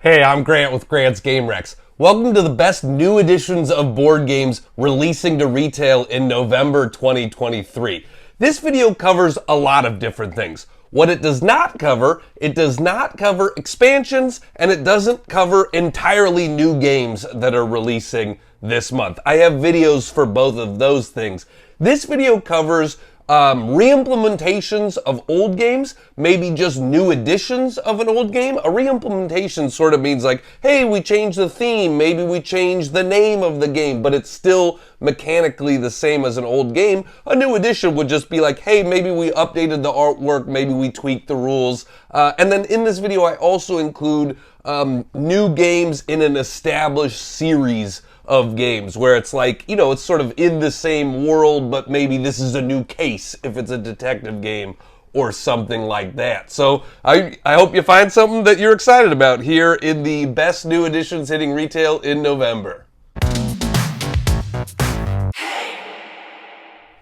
Hey, I'm Grant with Grant's Game Rex. Welcome to the best new editions of board games releasing to retail in November 2023. This video covers a lot of different things. What it does not cover expansions, and it doesn't cover entirely new games that are releasing this month. I have videos for both of those things. This video covers reimplementations of old games, maybe just new editions of an old game. A reimplementation sort of means like, hey, we changed the theme, maybe we changed the name of the game, but it's still mechanically the same as an old game. A new edition would just be like, hey, maybe we updated the artwork, maybe we tweaked the rules. And then in this video, I also include new games in an established series of games where it's like, you know, it's sort of in the same world, but maybe this is a new case if it's a detective game or something like that. So I hope you find something that you're excited about here in the best new editions hitting retail in November.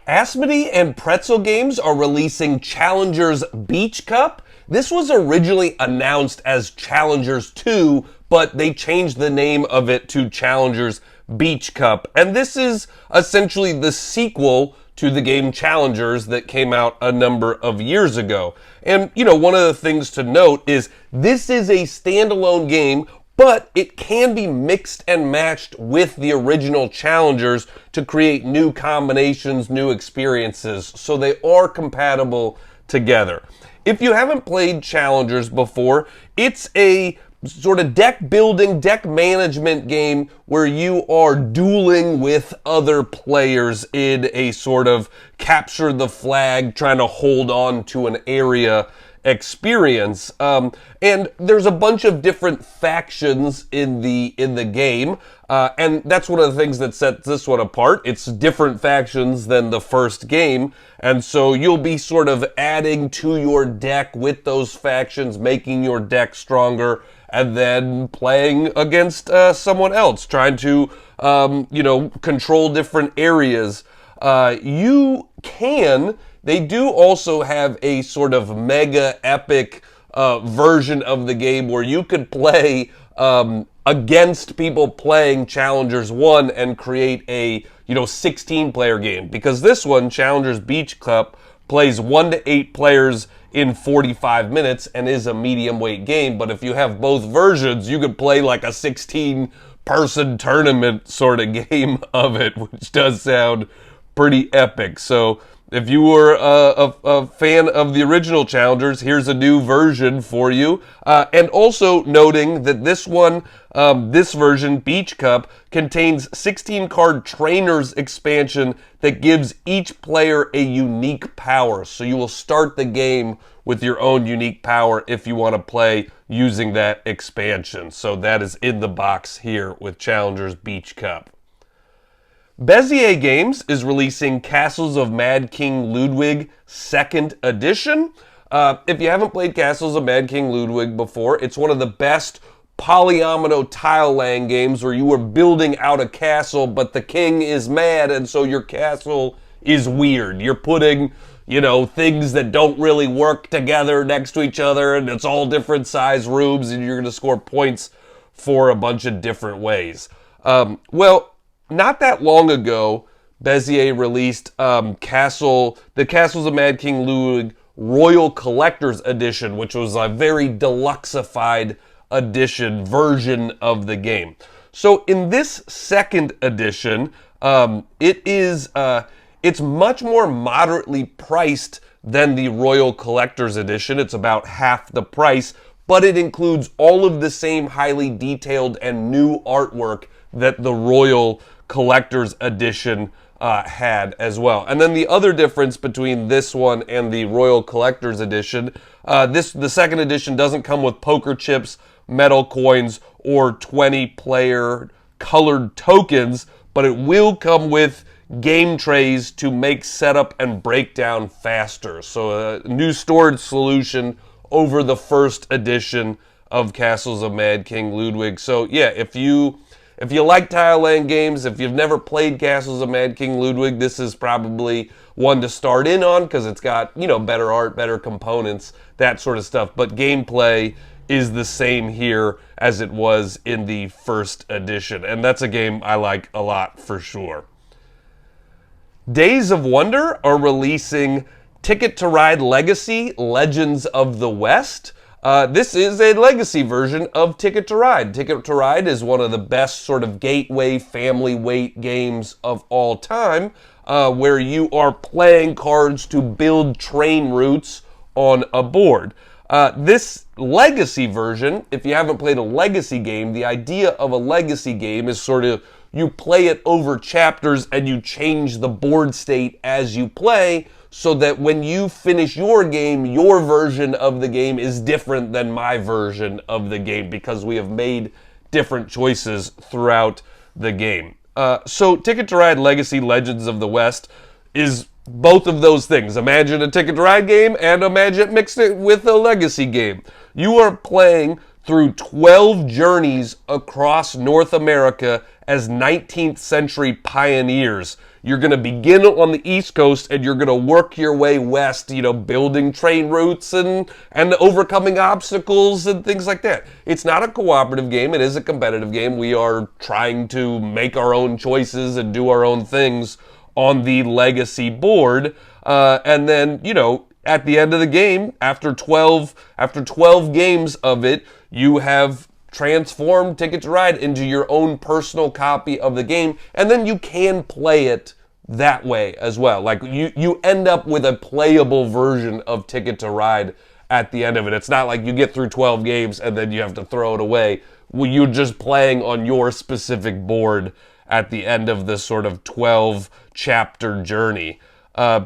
Asmodee and Pretzel Games are releasing Challengers Beach Cup. This was originally announced as Challengers 2, but they changed the name of it to Challengers Beach Cup. And this is essentially the sequel to the game Challengers that came out a number of years ago. And, you know, one of the things to note is this is a standalone game, but it can be mixed and matched with the original Challengers to create new combinations, new experiences. So they are compatible together. If you haven't played Challengers before, it's a sort of deck building, deck management game where you are dueling with other players in a sort of capture the flag, trying to hold on to an area experience. And there's a bunch of different factions in the game. And that's one of the things that sets this one apart. It's different factions than the first game. And so you'll be sort of adding to your deck with those factions, making your deck stronger, and then playing against someone else, trying to, control different areas. They do also have a sort of mega epic version of the game where you could play against people playing Challengers 1 and create a 16-player game. Because this one, Challengers Beach Cup, plays 1 to 8 players in 45 minutes and is a medium weight game. But if you have both versions, you could play like a 16-person tournament sort of game of it, which does sound pretty epic. So if you were a fan of the original Challengers, here's a new version for you. And also noting that this one, this version, Beach Cup, contains 16-card Trainers expansion that gives each player a unique power. So you will start the game with your own unique power if you want to play using that expansion. So that is in the box here with Challengers Beach Cup. Bezier Games is releasing Castles of Mad King Ludwig 2nd Edition. If you haven't played Castles of Mad King Ludwig before, it's one of the best polyomino tile laying games where you are building out a castle, but the king is mad, and so your castle is weird. You're putting, things that don't really work together next to each other, and it's all different size rooms, and you're going to score points for a bunch of different ways. Not that long ago, Bezier released the Castles of Mad King Ludwig Royal Collector's Edition, which was a very deluxeified edition version of the game. So in this 2nd edition, it's much more moderately priced than the Royal Collector's Edition. It's about half the price, but it includes all of the same highly detailed and new artwork that the Royal Collector's Edition had as well. And then the other difference between this one and the Royal Collector's Edition, the 2nd edition doesn't come with poker chips, metal coins, or 20-player colored tokens, but it will come with game trays to make setup and breakdown faster. So a new storage solution over the 1st edition of Castles of Mad King Ludwig. So yeah, if you like tile laying games, if you've never played Castles of Mad King Ludwig, this is probably one to start in on because it's got, better art, better components, that sort of stuff. But gameplay is the same here as it was in the first edition. And that's a game I like a lot for sure. Days of Wonder are releasing Ticket to Ride Legacy Legends of the West. This is a legacy version of Ticket to Ride. Ticket to Ride is one of the best sort of gateway family weight games of all time, where you are playing cards to build train routes on a board. This legacy version, if you haven't played a legacy game, the idea of a legacy game is sort of you play it over chapters and you change the board state as you play, so that when you finish your game, your version of the game is different than my version of the game, because we have made different choices throughout the game. So Ticket to Ride Legacy Legends of the West is both of those things. Imagine a Ticket to Ride game and imagine mixed it with a legacy game. You are playing through 12 journeys across North America as 19th century pioneers. You're going to begin on the East Coast and you're going to work your way west, building train routes and overcoming obstacles and things like that. It's not a cooperative game. It is a competitive game. We are trying to make our own choices and do our own things on the legacy board. And then, at the end of the game, after 12 games of it, you have transformed Ticket to Ride into your own personal copy of the game, and then you can play it that way as well. Like, you end up with a playable version of Ticket to Ride at the end of it. It's not like you get through 12 games and then you have to throw it away. You're just playing on your specific board at the end of this sort of 12-chapter journey.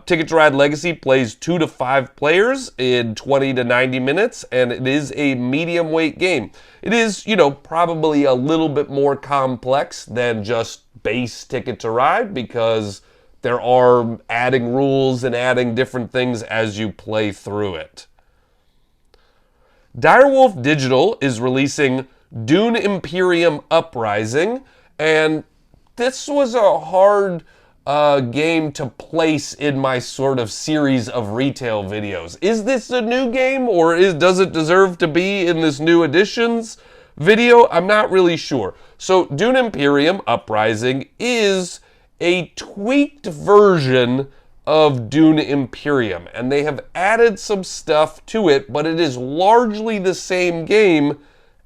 Ticket to Ride Legacy plays 2 to 5 players in 20 to 90 minutes, and it is a medium weight game. It is, probably a little bit more complex than just base Ticket to Ride, because there are adding rules and adding different things as you play through it. Direwolf Digital is releasing Dune Imperium Uprising, and this was a hard game to place in my sort of series of retail videos. Is this a new game, or does it deserve to be in this new editions video? I'm not really sure. So Dune Imperium Uprising is a tweaked version of Dune Imperium, and they have added some stuff to it, but it is largely the same game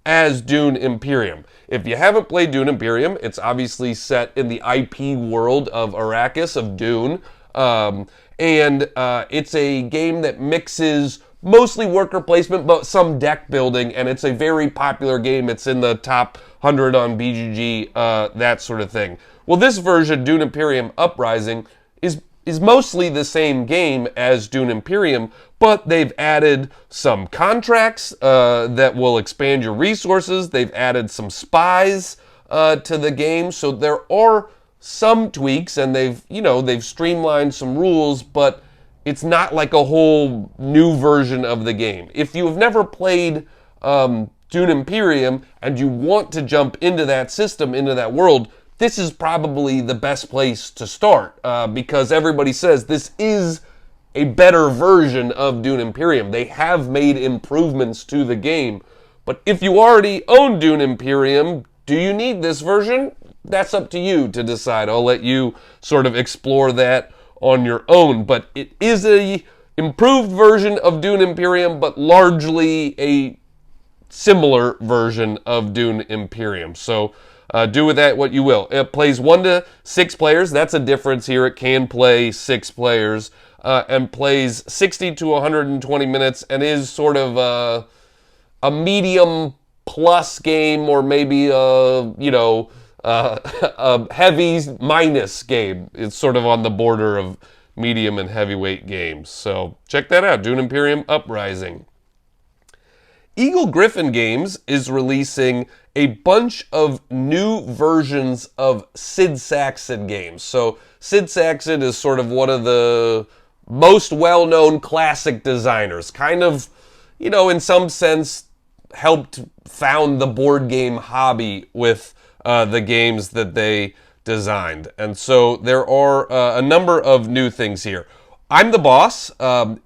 as Dune Imperium. If you haven't played Dune Imperium, it's obviously set in the IP world of Arrakis, of Dune, and it's a game that mixes mostly worker placement, but some deck building, and it's a very popular game. It's in the top 100 on BGG, that sort of thing. Well, this version, Dune Imperium Uprising, is mostly the same game as Dune Imperium, but they've added some contracts that will expand your resources. They've added some spies to the game, so there are some tweaks, and they've streamlined some rules, but it's not like a whole new version of the game. If you have never played Dune Imperium and you want to jump into that system, into that world, this is probably the best place to start, because everybody says this is a better version of Dune Imperium. They have made improvements to the game, but if you already own Dune Imperium, do you need this version? That's up to you to decide. I'll let you sort of explore that on your own, but it is a improved version of Dune Imperium, but largely a similar version of Dune Imperium. So do with that what you will. It plays 1 to 6 players. That's a difference here. It can play 6 players, and plays 60 to 120 minutes, and is sort of a medium plus game, or maybe a heavy minus game. It's sort of on the border of medium and heavyweight games. So check that out, Dune Imperium Uprising. Eagle Gryphon Games is releasing a bunch of new versions of Sid Sackson games. So Sid Sackson is sort of one of the most well-known classic designers. Kind of, in some sense, helped found the board game hobby with the games that they designed. And so there are a number of new things here. I'm the Boss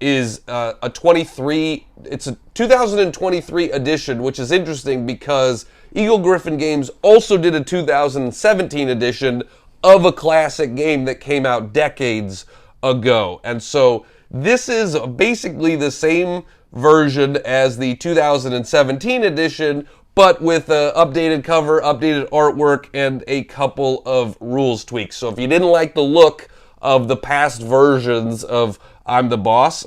is a 23. It's a 2023 edition, which is interesting because Eagle Gryphon Games also did a 2017 edition of a classic game that came out decades ago. And so this is basically the same version as the 2017 edition, but with an updated cover, updated artwork, and a couple of rules tweaks. So if you didn't like the look of the past versions of I'm the Boss,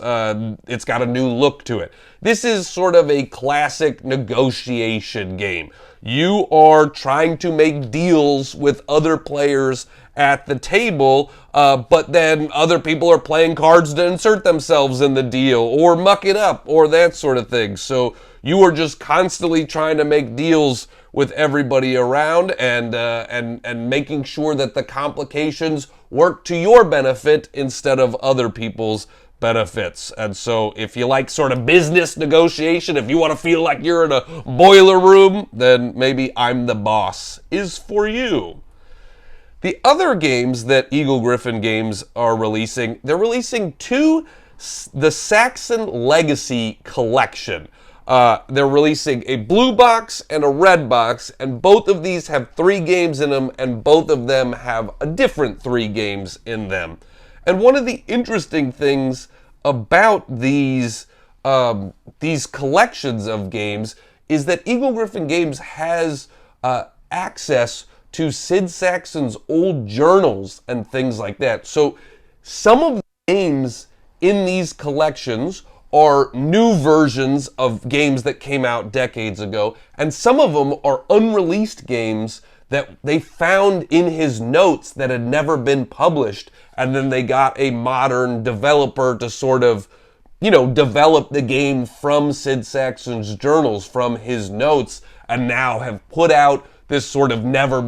it's got a new look to it. This is sort of a classic negotiation game. You are trying to make deals with other players at the table, but then other people are playing cards to insert themselves in the deal or muck it up or that sort of thing. So you are just constantly trying to make deals with everybody around and making sure that the complications work to your benefit instead of other people's benefits. And so if you like sort of business negotiation, if you want to feel like you're in a boiler room, then maybe I'm the Boss is for you. The other games that Eagle Gryphon Games are releasing, they're releasing the Sackson Legacy Collection. They're releasing a blue box and a red box, and both of these have 3 games in them, and both of them have a different 3 games in them. And one of the interesting things about these collections of games is that Eagle Gryphon Games has access to Sid Sackson's old journals and things like that. So some of the games in these collections are new versions of games that came out decades ago, and some of them are unreleased games that they found in his notes that had never been published, and then they got a modern developer to sort of, develop the game from Sid Sackson's journals, from his notes, and now have put out this sort of never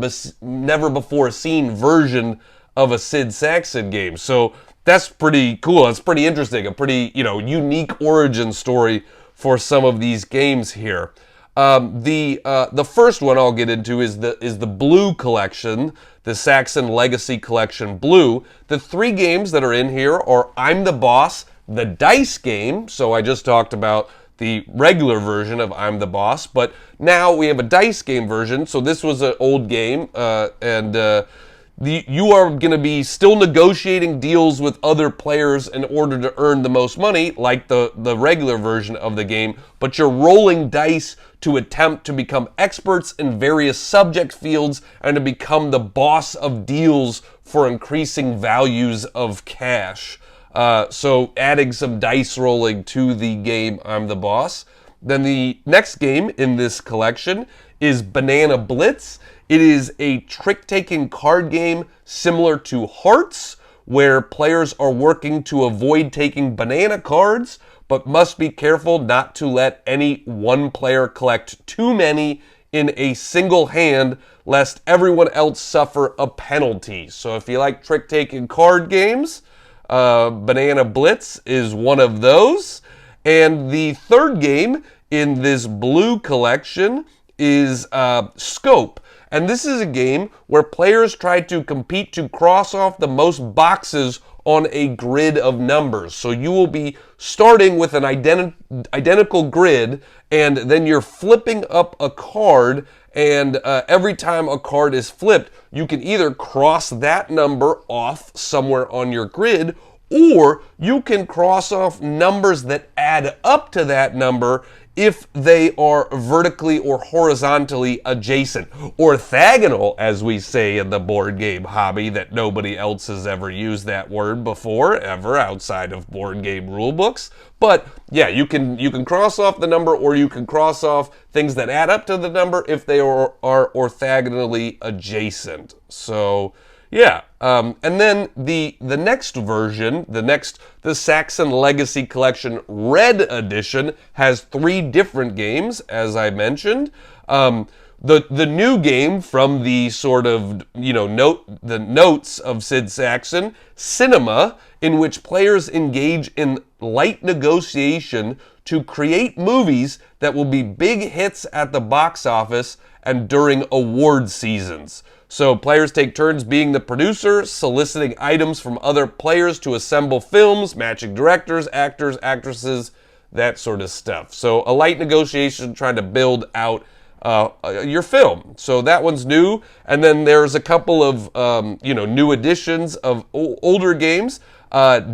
before seen version of a Sid Sackson game. So that's pretty cool. It's pretty interesting. A pretty, unique origin story for some of these games here. The first one I'll get into is the Blue Collection, the Sackson Legacy Collection Blue. The 3 games that are in here are I'm the Boss, the dice game. So I just talked about the regular version of I'm the Boss, but now we have a dice game version. So this was an old game, you are going to be still negotiating deals with other players in order to earn the most money, like the regular version of the game, but you're rolling dice to attempt to become experts in various subject fields and to become the boss of deals for increasing values of cash. So adding some dice rolling to the game I'm the Boss. Then the next game in this collection is Banana Blitz. It is a trick-taking card game similar to Hearts, where players are working to avoid taking banana cards, but must be careful not to let any one player collect too many in a single hand, lest everyone else suffer a penalty. So if you like trick-taking card games, Banana Blitz is one of those. And the third game in this blue collection is Scope. And this is a game where players try to compete to cross off the most boxes on a grid of numbers. So you will be starting with an identical grid, and then you're flipping up a card, and every time a card is flipped, you can either cross that number off somewhere on your grid, or you can cross off numbers that add up to that number if they are vertically or horizontally adjacent. Orthogonal, as we say in the board game hobby, that nobody else has ever used that word before, ever, outside of board game rule books. But yeah, you can cross off the number, or you can cross off things that add up to the number if they are orthogonally adjacent. So yeah, and then the next version, the Sackson Legacy Collection Red Edition has 3 different games, as I mentioned. The new game from the sort of, the notes of Sid Sackson, Cinema, in which players engage in light negotiation to create movies that will be big hits at the box office and during award seasons. So players take turns being the producer, soliciting items from other players to assemble films, matching directors, actors, actresses, that sort of stuff. So a light negotiation trying to build out your film. So that one's new. And then there's a couple of new additions of older games.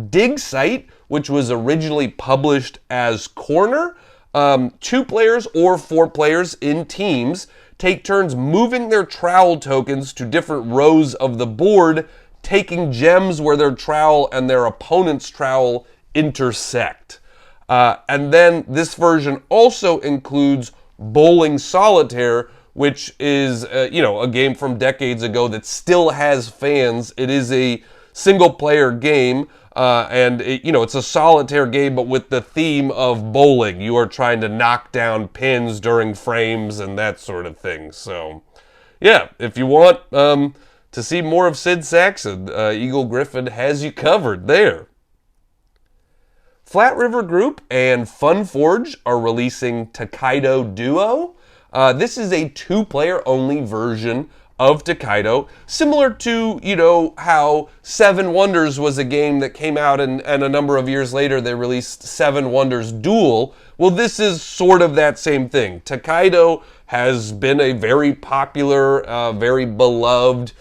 Dig Site, which was originally published as Corner. 2 players or 4 players in teams take turns moving their trowel tokens to different rows of the board, taking gems where their trowel and their opponent's trowel intersect. And then this version also includes Bowling Solitaire, which is a game from decades ago that still has fans. It is a single-player game, and it's a solitaire game, but with the theme of bowling. You are trying to knock down pins during frames and that sort of thing. So, yeah, if you want to see more of Sid Sackson, Eagle Griffin has you covered there. Flat River Group and Funforge are releasing Tokaido Duo. This is a 2-player only version of Tokaido, similar to, how Seven Wonders was a game that came out and a number of years later they released Seven Wonders Duel. Well, this is sort of that same thing. Tokaido has been a very popular, very beloved,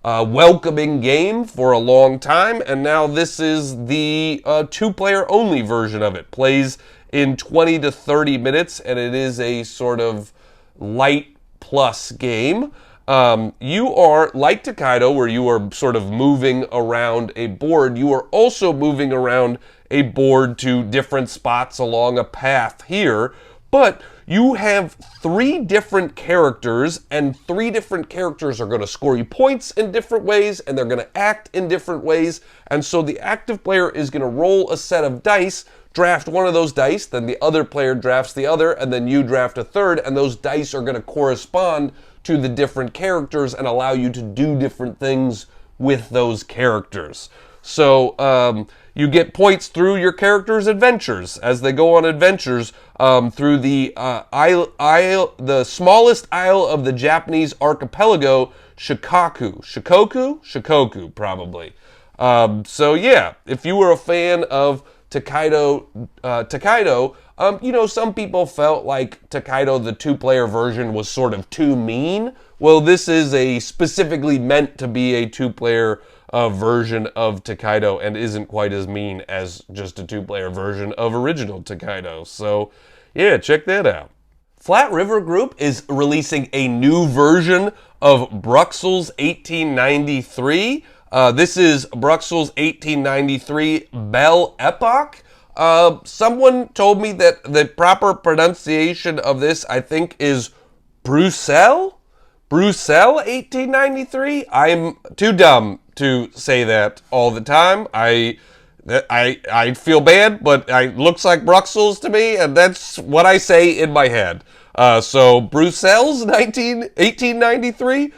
welcoming game for a long time, and now this is the 2-player only version of it. Plays in 20 to 30 minutes, and it is a sort of light plus game. You are, like Tokaido, where you are sort of moving around a board, you are also moving around a board to different spots along a path here, but you have 3 different characters, and 3 different characters are going to score you points in different ways, and they're going to act in different ways, and so the active player is going to roll a set of dice, draft one of those dice, then the other player drafts the other, and then you draft a third, and those dice are going to correspond to the different characters and allow you to do different things with those characters. So you get points through your characters' adventures as they go on adventures through the the smallest isle of the Japanese archipelago, Shikoku, probably. So yeah, if you were a fan of Tokaido, some people felt like Tokaido, the 2-player version, was sort of too mean. Well, this is a specifically meant to be a 2-player version of Tokaido and isn't quite as mean as just a 2-player version of original Tokaido. So, yeah, check that out. Flat River Group is releasing a new version of Bruxelles 1893. This is Bruxelles 1893 Belle Epoque. Someone told me that the proper pronunciation of this, I think, is Bruxelles? Bruxelles 1893? I'm too dumb to say that all the time. I feel bad, but it looks like Bruxelles to me, and that's what I say in my head. So Bruxelles 1893.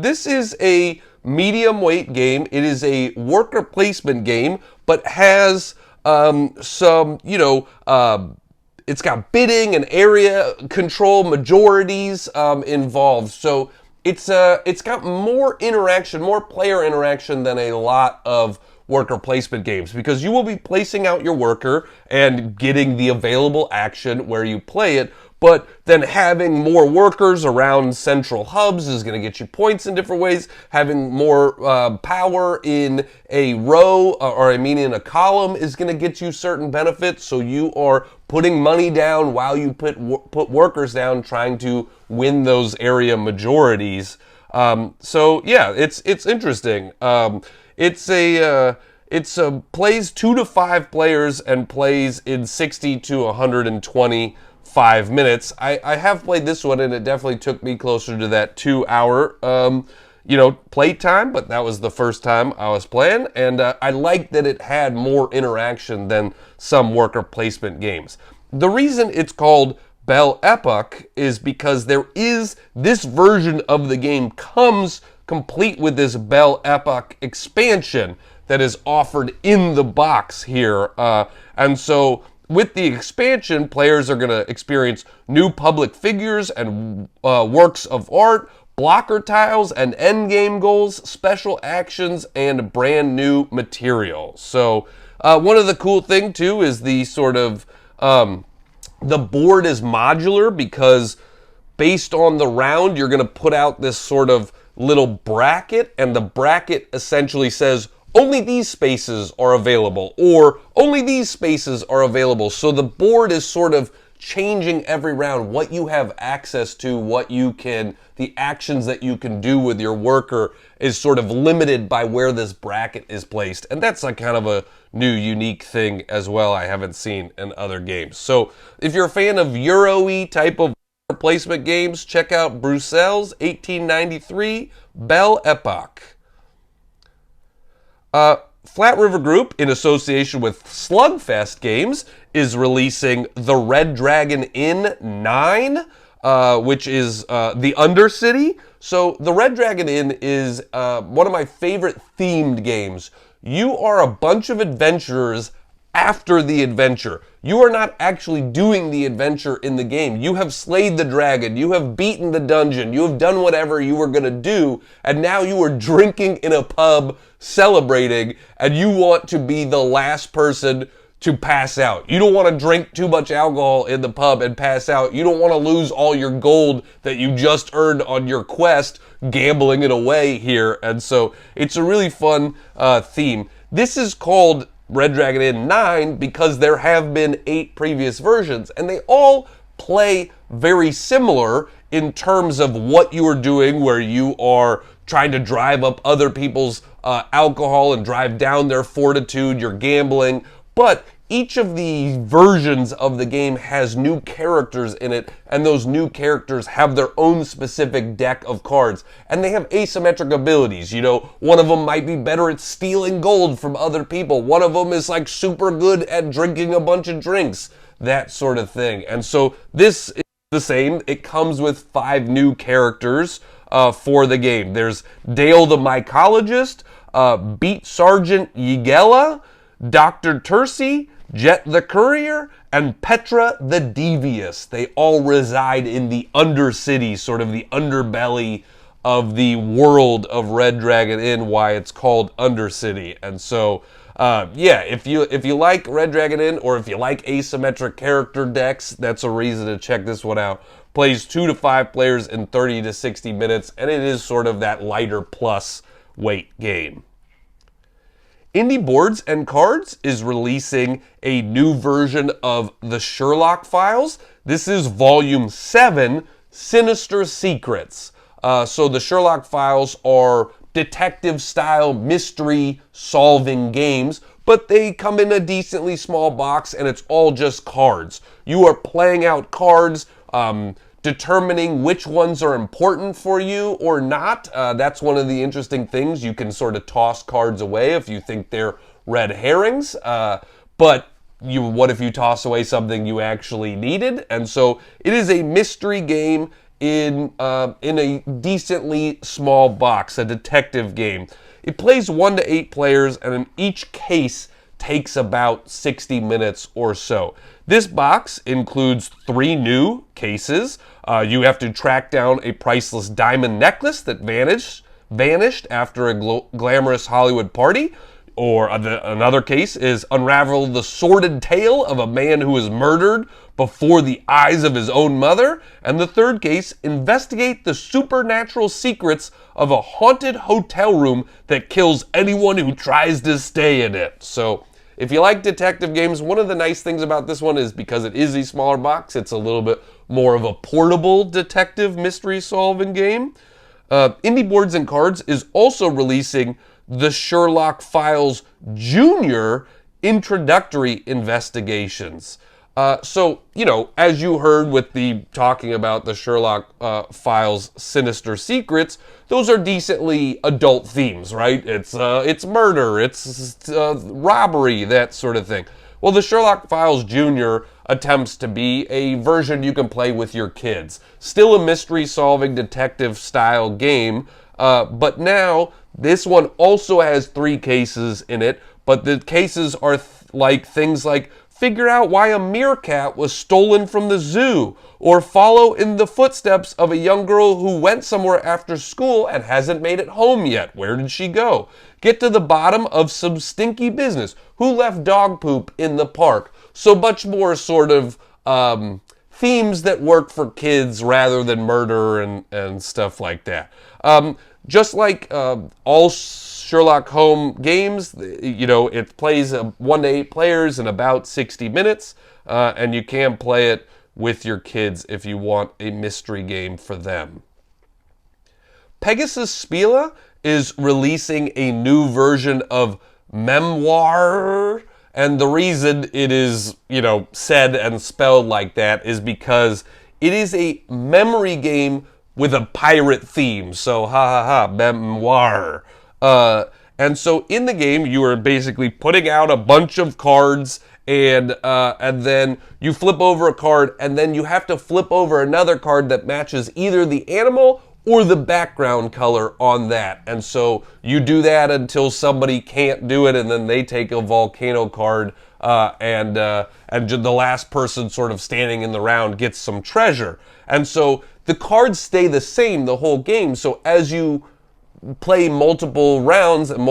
This is a medium weight game. It is a worker placement game, but has some, it's got bidding and area control majorities involved. So it's got more interaction, more player interaction than a lot of worker placement games, because you will be placing out your worker and getting the available action where you play it, but then having more workers around central hubs is going to get you points in different ways. Having more power in a row, in a column, is going to get you certain benefits. So you are putting money down while you put workers down, trying to win those area majorities. So yeah, it's interesting. It's plays 2 to 5 players and plays in 60 to 125 minutes. I have played this one, and it definitely took me closer to that 2-hour play time, but that was the first time I was playing, and I liked that it had more interaction than some worker placement games. The reason it's called Belle Epoque is because this version of the game comes complete with this Belle Epoque expansion that is offered in the box here, and so with the expansion, players are going to experience new public figures and works of art, blocker tiles and endgame goals, special actions, and brand new material. So one of the cool thing too is the sort of the board is modular, because based on the round you're going to put out this sort of little bracket, and the bracket essentially says only these spaces are available, or only these spaces are available. So the board is sort of changing every round what you have access to, what you can, the actions that you can do with your worker is sort of limited by where this bracket is placed. And that's like kind of a new unique thing as well I haven't seen in other games. So if you're a fan of Euro-y type of placement games, check out Bruxelles 1893 Belle Epoque. Flat River Group, in association with Slugfest Games, is releasing The Red Dragon Inn 9, which is the Undercity. So The Red Dragon Inn is one of my favorite themed games. You are a bunch of adventurers after the adventure. You are not actually doing the adventure in the game. You have slayed the dragon, you have beaten the dungeon, you have done whatever you were going to do, and now you are drinking in a pub, celebrating, and you want to be the last person to pass out. You don't want to drink too much alcohol in the pub and pass out. You don't want to lose all your gold that you just earned on your quest, gambling it away here. And so it's a really fun theme. This is called Red Dragon Inn 9 because there have been 8 previous versions, and they all play very similar in terms of what you are doing, where you are trying to drive up other people's alcohol and drive down their fortitude, you're gambling, but each of the versions of the game has new characters in it, and those new characters have their own specific deck of cards, and they have asymmetric abilities. You know, one of them might be better at stealing gold from other people. One of them is like super good at drinking a bunch of drinks, that sort of thing. And so this is the same. It comes with 5 new characters for the game. There's Dale the Mycologist, Beat Sergeant Yigella, Dr. Tursi, Jet the Courier, and Petra the Devious. They all reside in the Undercity, sort of the underbelly of the world of Red Dragon Inn, why it's called Undercity. And so, yeah, if you like Red Dragon Inn, or if you like asymmetric character decks, that's a reason to check this one out. Plays 2 to 5 players in 30 to 60 minutes, and it is sort of that lighter plus weight game. Indie Boards and Cards is releasing a new version of the Sherlock files. This is Volume 7, Sinister Secrets. So the Sherlock files are detective-style mystery-solving games, but they come in a decently small box, and it's all just cards. You are playing out cards, determining which ones are important for you or not. That's one of the interesting things. You can sort of toss cards away if you think they're red herrings, but what if you toss away something you actually needed? And so it is a mystery game in a decently small box, a detective game. It plays 1 to 8 players, and in each case takes about 60 minutes or so. This box includes 3 new cases. You have to track down a priceless diamond necklace that vanished after a glamorous Hollywood party. Or another case is unravel the sordid tale of a man who was murdered before the eyes of his own mother. And the third case, investigate the supernatural secrets of a haunted hotel room that kills anyone who tries to stay in it. So if you like detective games, one of the nice things about this one is because it is a smaller box, it's a little bit more of a portable detective mystery solving game. Indie Boards and Cards is also releasing the Sherlock Files Junior Introductory Investigations. So, you know, as you heard with the talking about the Sherlock Files Sinister Secrets, those are decently adult themes, right? It's murder, it's robbery, that sort of thing. Well, the Sherlock Files Junior attempts to be a version you can play with your kids. Still a mystery-solving detective-style game, but now this one also has 3 cases in it, but the cases are things like figure out why a meerkat was stolen from the zoo, or follow in the footsteps of a young girl who went somewhere after school and hasn't made it home yet. Where did she go? Get to the bottom of some stinky business. Who left dog poop in the park? So much more sort of themes that work for kids rather than murder and stuff like that. Just like all Sherlock Holmes games, it plays 1 to 8 players in about 60 minutes, and you can play it with your kids if you want a mystery game for them. Pegasus Spiele is releasing a new version of Memoarrr, and the reason it is, said and spelled like that is because it is a memory game with a pirate theme. So, Memoarrr. And so in the game, you are basically putting out a bunch of cards, and then you flip over a card, and then you have to flip over another card that matches either the animal or the background color on that. And so you do that until somebody can't do it, and then they take a volcano card, and the last person sort of standing in the round gets some treasure. And so the cards stay the same the whole game. So as you play multiple rounds and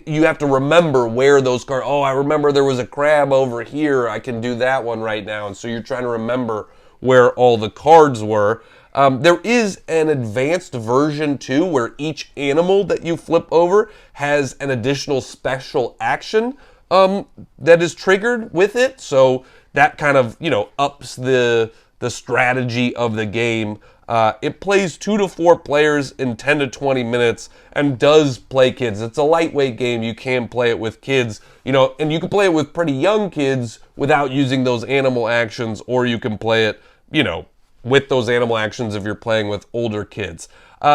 you have to remember where those cards, I remember there was a crab over here, I can do that one right now. And so you're trying to remember where all the cards were. There is an advanced version too, where each animal that you flip over has an additional special action that is triggered with it. So that kind of, ups the strategy of the game. It plays 2 to 4 players in 10 to 20 minutes and does play kids. It's a lightweight game. You can play it with kids, and you can play it with pretty young kids without using those animal actions, or you can play it, with those animal actions if you're playing with older kids.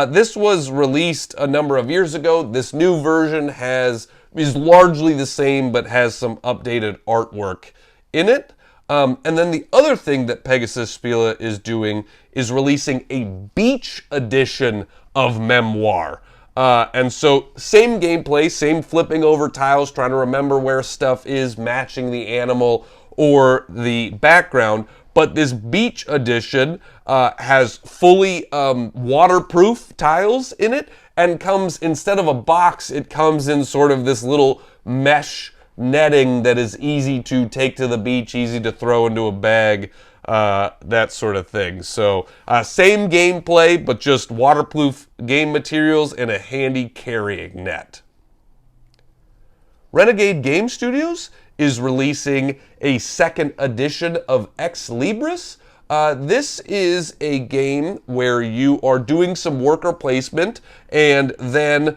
This was released a number of years ago. This new version is largely the same, but has some updated artwork in it. And then the other thing that Pegasus Spiele is doing is releasing a beach edition of Memoarrr. And so same gameplay, same flipping over tiles, trying to remember where stuff is, matching the animal or the background. But this beach edition has fully waterproof tiles in it, and comes, instead of a box, it comes in sort of this little mesh netting that is easy to take to the beach, easy to throw into a bag, that sort of thing. So same gameplay, but just waterproof game materials and a handy carrying net. Renegade Game Studios is releasing a second edition of Ex Libris. This is a game where you are doing some worker placement and then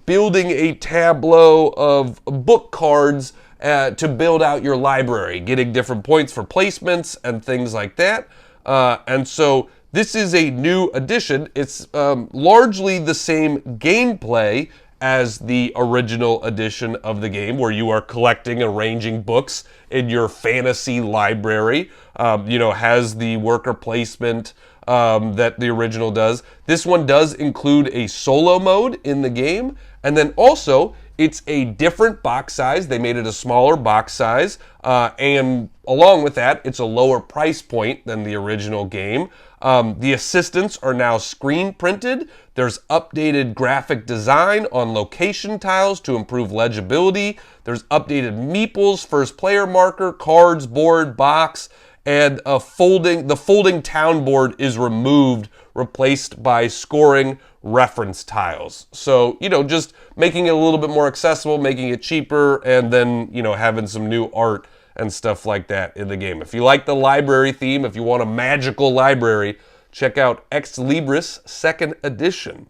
building a tableau of book cards to build out your library, getting different points for placements and things like that. And so this is a new edition. It's largely the same gameplay as the original edition of the game, where you are collecting, arranging books in your fantasy library. Has the worker placement that the original does. This one does include a solo mode in the game, and then also it's a different box size. They made it a smaller box size, and along with that, it's a lower price point than the original game. The assistants are now screen printed. There's updated graphic design on location tiles to improve legibility. There's updated meeples, first player marker, cards, board, box, and the folding town board is removed, replaced by scoring reference tiles. So, just making it a little bit more accessible, making it cheaper, and then, having some new art and stuff like that in the game. If you like the library theme, if you want a magical library, check out Ex Libris 2nd Edition.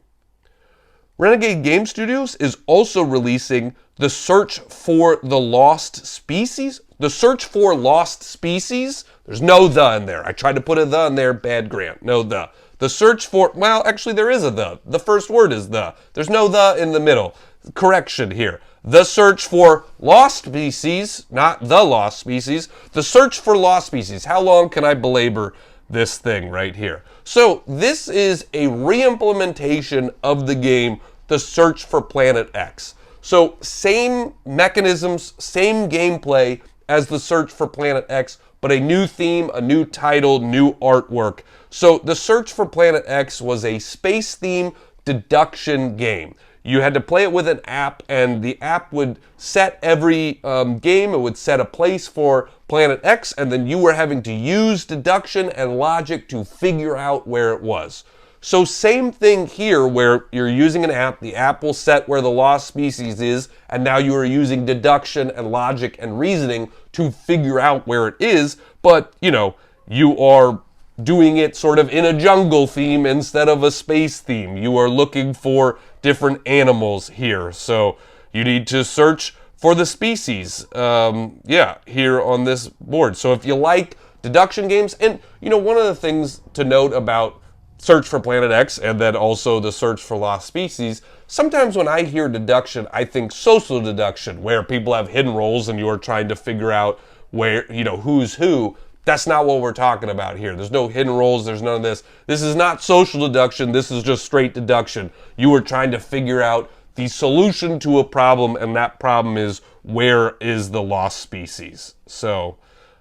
Renegade Game Studios is also releasing The Search for the Lost Species. The Search for Lost Species. There's no the in there. I tried to put a the in there. Bad Grant. No the. The Search for... Well, actually, there is a the. The first word is the. There's no the in the middle. Correction here. The Search for Lost Species, not The Lost Species. The Search for Lost Species. How long can I belabor this thing right here? So this is a reimplementation of the game, The Search for Planet X. So same mechanisms, same gameplay as the Search for Planet X, but a new theme, a new title, new artwork. So the Search for Planet X was a space theme deduction game. You had to play it with an app, and the app would set every game. It would set a place for Planet X, and then you were having to use deduction and logic to figure out where it was. So same thing here, where you're using an app, the app will set where the lost species is, and now you are using deduction and logic and reasoning to figure out where it is, but, you know, you are doing it sort of in a jungle theme instead of a space theme. You are looking for different animals here, so you need to search for the species, here on this board. So if you like deduction games, and, you know, one of the things to note about Search for Planet X, and then also the Search for Lost Species, sometimes when I hear deduction, I think social deduction, where people have hidden roles and you're trying to figure out where, you know, who's who. That's not what we're talking about here. There's no hidden roles, there's none of this. This is not social deduction, this is just straight deduction. You are trying to figure out the solution to a problem, and that problem is, where is the lost species? So,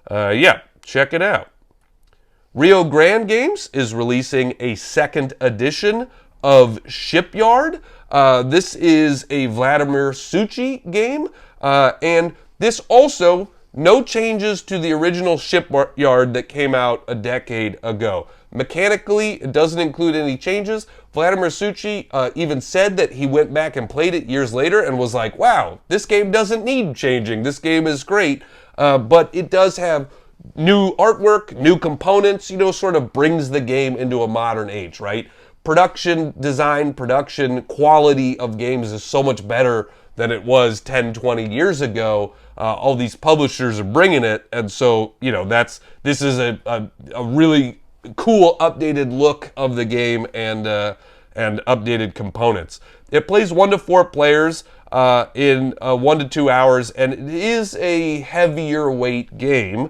check it out. Rio Grande Games is releasing a second edition of Shipyard. This is a Vladimir Suchy game, and this also, no changes to the original Shipyard that came out a decade ago. Mechanically, it doesn't include any changes. Vladimir Suchy even said that he went back and played it years later and was like, wow, this game doesn't need changing. This game is great, but it does have new artwork, new components, you know, sort of brings the game into a modern age, right? Production design, production quality of games is so much better than it was 10, 20 years ago. All these publishers are bringing it, and so, you know, this is a really cool updated look of the game and updated components. It plays 1 to 4 players in 1 to 2 hours, and it is a heavier weight game.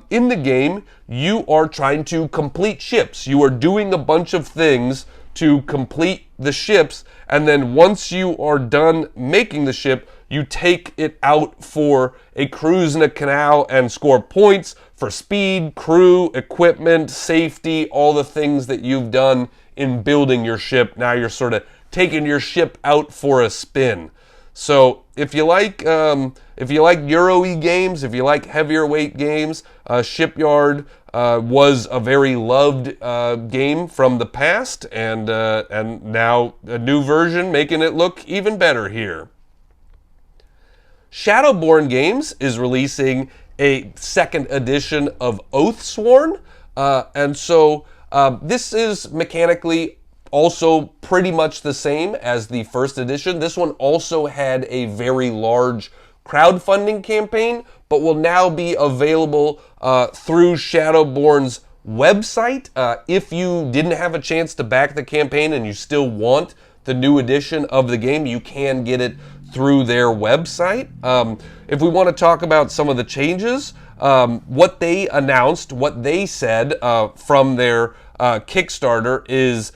In the game, you are trying to complete ships. You are doing a bunch of things to complete the ships, and then once you are done making the ship, you take it out for a cruise in a canal and score points for speed, crew, equipment, safety, all the things that you've done in building your ship. Now you're sort of taking your ship out for a spin. So if you like Euro-y games, if you like heavier weight games, Shipyard was a very loved game from the past, and now a new version making it look even better here. Shadowborn Games is releasing a second edition of Oathsworn, and so this is mechanically also pretty much the same as the first edition. This one also had a very large crowdfunding campaign, but will now be available through Shadowborn's website. If you didn't have a chance to back the campaign and you still want the new edition of the game, you can get it through their website. If we want to talk about some of the changes, what they announced, what they said from their Kickstarter is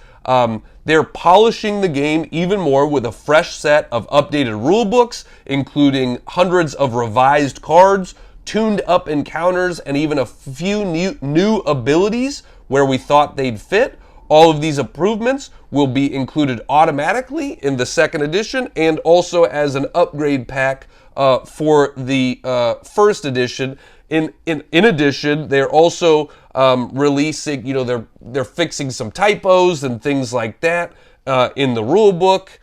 they're polishing the game even more with a fresh set of updated rulebooks, including hundreds of revised cards, tuned up encounters, and even a few new abilities where we thought they'd fit. All of these improvements will be included automatically in the second edition and also as an upgrade pack for the first edition. In addition, they're also releasing, you know, they're fixing some typos and things like that in the rule book,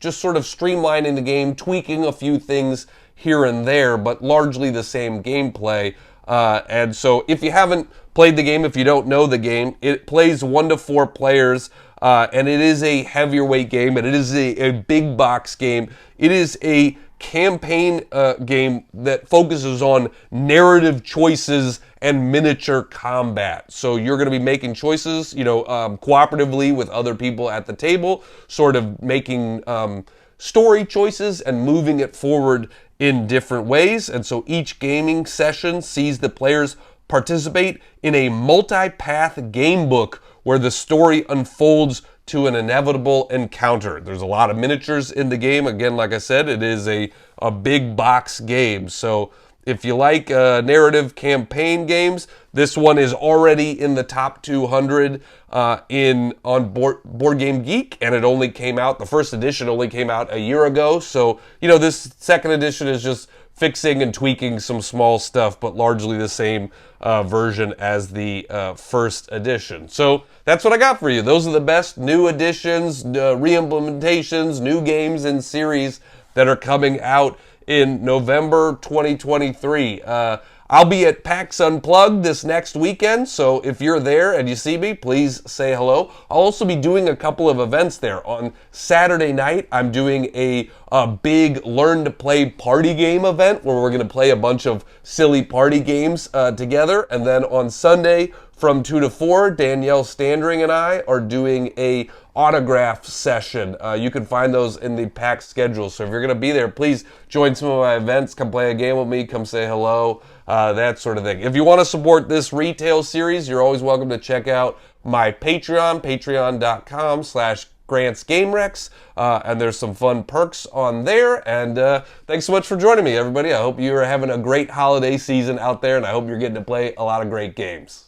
just sort of streamlining the game, tweaking a few things here and there, but largely the same gameplay. And so if you haven't played the game, if you don't know the game, it plays 1 to 4 players, and it is a heavier weight game, and it is a big box game. It is a campaign game that focuses on narrative choices and miniature combat. So you're going to be making choices, you know, cooperatively with other people at the table, sort of making story choices and moving it forward in different ways. And so each gaming session sees the players participate in a multi-path game book where the story unfolds to an inevitable encounter. There's a lot of miniatures in the game. Again, like I said, it is a big box game. So if you like narrative campaign games, this one is already in the top 200 on Board Game Geek, and it only came out, the first edition only came out a year ago. So, you know, this second edition is just fixing and tweaking some small stuff, but largely the same version as the first edition. So that's what I got for you. Those are the best new additions, reimplementations, new games and series that are coming out in November 2023. I'll be at PAX Unplugged this next weekend, so if you're there and you see me, please say hello. I'll also be doing a couple of events there. On Saturday night, I'm doing a big Learn to Play party game event where we're going to play a bunch of silly party games together. And then on Sunday from 2 to 4, Danielle Standring and I are doing a autograph session. You can find those in the PAX schedule. So if you're going to be there, please join some of my events. Come play a game with me. Come say hello. That sort of thing. If you want to support this retail series, you're always welcome to check out my Patreon, patreon.com/GrantsGameRex. And there's some fun perks on there. And thanks so much for joining me, everybody. I hope you're having a great holiday season out there, and I hope you're getting to play a lot of great games.